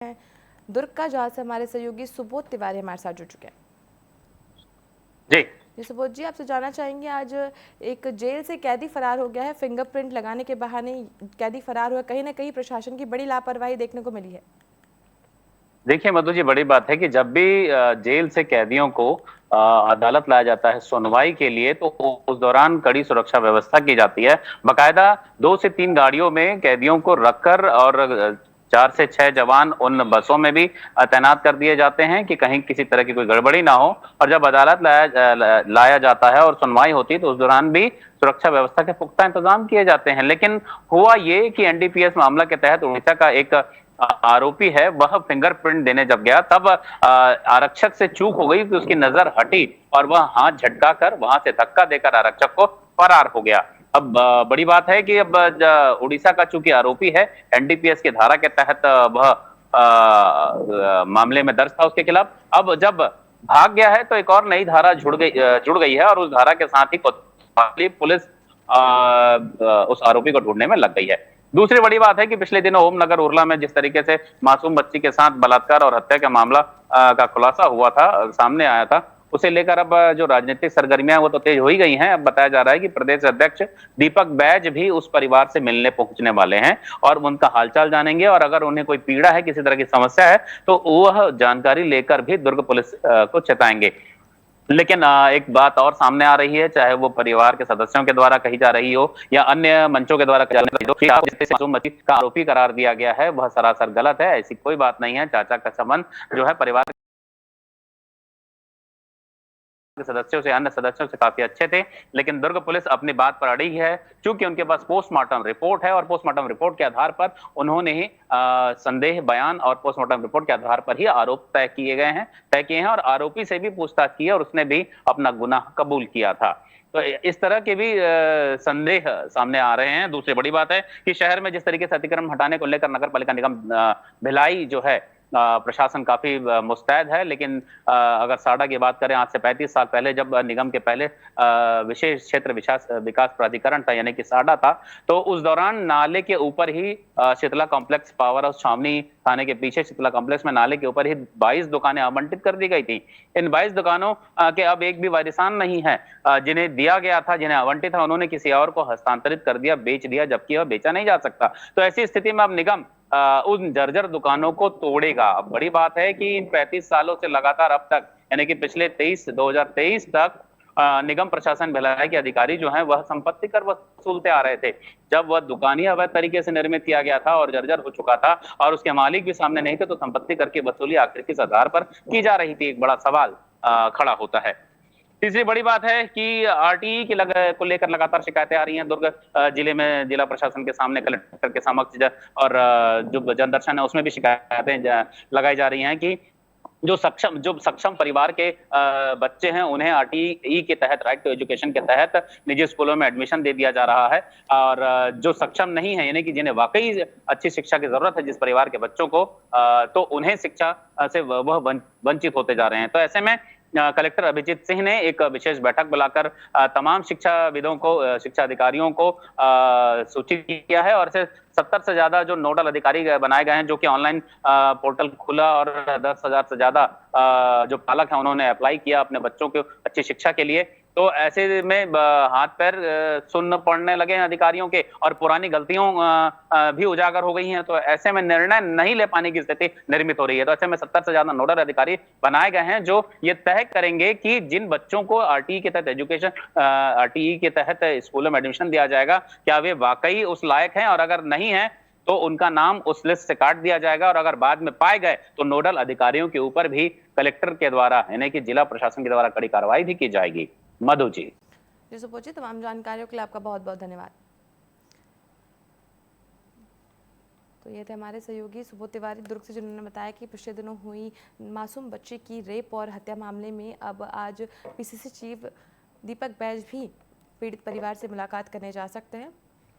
हैं दुर्ग का, जहाँ से हमारे सहयोगी सुबोध तिवारी हमारे साथ जुड़ चुके हैं। जी सुबोध जी, आपसे जानना चाहेंगे, आज एक जेल से कैदी फरार हो गया है, फिंगरप्रिंट लगाने के बहाने कैदी फरार हुआ। कहीं ना कहीं प्रशासन की बड़ी लापरवाही देखने को मिली है। देखिए मधु जी, बड़ी बात है कि जब भी जेल से कैदियों को अदालत लाया जाता है सुनवाई के लिए, तो उस दौरान कड़ी सुरक्षा व्यवस्था की जाती है। बकायदा 2 से 3 गाड़ियों में कैदियों को रखकर और 4 से 6 जवान उन बसों में भी तैनात कर दिए जाते हैं कि कहीं किसी तरह की कोई गड़बड़ी ना हो। और जब अदालत लाया जाता है और सुनवाई होती है, तो उस दौरान भी सुरक्षा व्यवस्था के पुख्ता इंतजाम किए जाते हैं। लेकिन हुआ ये कि एनडीपीएस मामला के तहत उड़ीसा का एक आरोपी है, वह फिंगरप्रिंट देने जब गया, तब आरक्षक से चूक हो गई कि उसकी नजर हटी और वह हाथ झटका कर वहां से धक्का देकर आरक्षक को फरार हो गया। अब बड़ी बात है कि अब उड़ीसा का चूंकि आरोपी है, एनडीपीएस की धारा के तहत वह मामले में दर्ज था उसके खिलाफ। अब जब भाग गया है तो एक और नई धारा जुड़ गई है और उस धारा के साथ ही पुलिस उस आरोपी को ढूंढने में लग गई है। दूसरी बड़ी बात है कि पिछले दिनों ओमनगर उरला में जिस तरीके से मासूम बच्ची के साथ बलात्कार और हत्या का मामला का खुलासा हुआ था, सामने आया था, उसे लेकर अब जो राजनीतिक सरगर्मियां वो तो तेज हो ही गई हैं। अब बताया जा रहा है कि प्रदेश अध्यक्ष दीपक बैज भी उस परिवार से मिलने पहुंचने वाले हैं और उनका हालचाल जानेंगे, और अगर उन्हें कोई पीड़ा है, किसी तरह की समस्या है, तो वह जानकारी लेकर भी दुर्ग पुलिस को चेताएंगे। लेकिन एक बात और सामने आ रही है, चाहे वो परिवार के सदस्यों के द्वारा कही जा रही हो या अन्य मंचों के द्वारा कही जा रही हो, मासूम बच्ची का आरोपी करार दिया गया है, वह सरासर गलत है। ऐसी कोई बात नहीं है। चाचा का संबंध जो है परिवार के सदस्यों से, अन्य सदस्यों से काफी अच्छे थे। लेकिन दुर्ग पुलिस अपनी बात पर अड़ी है, क्योंकि उनके पास पोस्टमार्टम रिपोर्ट है और पोस्टमार्टम रिपोर्ट के आधार पर उन्होंने ही संदेह बयान और पोस्टमार्टम रिपोर्ट के आधार पर ही आरोप तय किए हैं और आरोपी से भी पूछताछ की है और उसने भी अपना गुनाह कबूल किया था। तो इस तरह के भी संदेह सामने आ रहे हैं। दूसरी बड़ी बात है कि शहर में जिस तरीके से अतिक्रमण हटाने को लेकर नगर पालिका निगम भिलाई जो है, प्रशासन काफी मुस्तैद है। लेकिन अगर साडा की बात करें, आज से 35 साल पहले जब निगम के पहले विशेष क्षेत्र विकास प्राधिकरण था, यानी कि साडा था, तो उस दौरान नाले के ऊपर ही शीतला कॉम्प्लेक्स, पावर हाउस छावनी थाने के पीछे शीतला कॉम्प्लेक्स में नाले के ऊपर ही 22 दुकानें आवंटित कर दी गई थी। इन 22 दुकानों के अब एक भी वारिसान नहीं है। जिन्हें दिया गया था, जिन्हें आवंटित था, उन्होंने किसी और को हस्तांतरित कर दिया, बेच दिया, जबकि वह बेचा नहीं जा सकता। तो ऐसी स्थिति में अब निगम उन जर्जर दुकानों को तोड़ेगा। बड़ी बात है कि इन 35 सालों से लगातार अब तक, यानी कि पिछले 2023 तक निगम प्रशासन भिलाई के अधिकारी जो हैं वह संपत्ति कर वसूलते आ रहे थे। जब वह दुकान ही अवैध तरीके से निर्मित किया गया था और जर्जर हो चुका था और उसके मालिक भी सामने नहीं थे, तो संपत्ति कर की वसूली आखिर किस आधार पर की जा रही थी, एक बड़ा सवाल खड़ा होता है। तीसरी बड़ी बात है कि आरटीई को लेकर लगातार शिकायतें आ रही हैं दुर्ग जिले में। जिला प्रशासन के सामने, कलेक्टर के समक्ष और जो जनदर्शन है उसमें भी शिकायतें लगाई जा रही हैं कि जो सक्षम परिवार के बच्चे हैं, उन्हें आरटीई के तहत, राइट टू एजुकेशन के तहत, निजी स्कूलों में एडमिशन दे दिया जा रहा है। और जो सक्षम नहीं है, यानी कि जिन्हें वाकई अच्छी शिक्षा की जरूरत है, जिस परिवार के बच्चों को, तो उन्हें शिक्षा से वह वंचित होते जा रहे हैं। तो ऐसे में कलेक्टर अभिजीत सिंह ने एक विशेष बैठक बुलाकर तमाम शिक्षाविदों को, शिक्षा अधिकारियों को सूचित किया है और 70 से ज्यादा जो नोडल अधिकारी बनाए गए हैं, जो कि ऑनलाइन पोर्टल खुला, और 10,000 से ज्यादा जो पालक हैं उन्होंने अप्लाई किया अपने बच्चों को अच्छी शिक्षा के लिए। तो ऐसे में हाथ पैर सुन्न पड़ने लगे हैं अधिकारियों के और पुरानी गलतियों भी उजागर हो गई हैं। तो ऐसे में निर्णय नहीं ले पाने की स्थिति निर्मित हो रही है। तो ऐसे में 70 से ज्यादा नोडल अधिकारी बनाए गए हैं जो ये तय करेंगे कि जिन बच्चों को आरटीई के तहत स्कूलों में एडमिशन दिया जाएगा, क्या वे वाकई उस लायक हैं, और अगर नहीं है तो उनका नाम उस लिस्ट से काट दिया जाएगा। और अगर बाद में पाए गए तो नोडल अधिकारियों के ऊपर भी कलेक्टर के द्वारा, यानी कि जिला प्रशासन के द्वारा, कड़ी कार्रवाई भी की जाएगी। मधु जी। सुबोध जी, तमाम जानकारियों के लिए आपका बहुत बहुत धन्यवाद। तो ये थे हमारे सहयोगी सुबोध तिवारी दुर्ग से, जिन्होंने बताया कि पिछले दिनों हुई मासूम बच्ची की रेप और हत्या मामले में अब आज पीसीसी चीफ दीपक बैज भी पीड़ित परिवार से मुलाकात करने जा सकते हैं।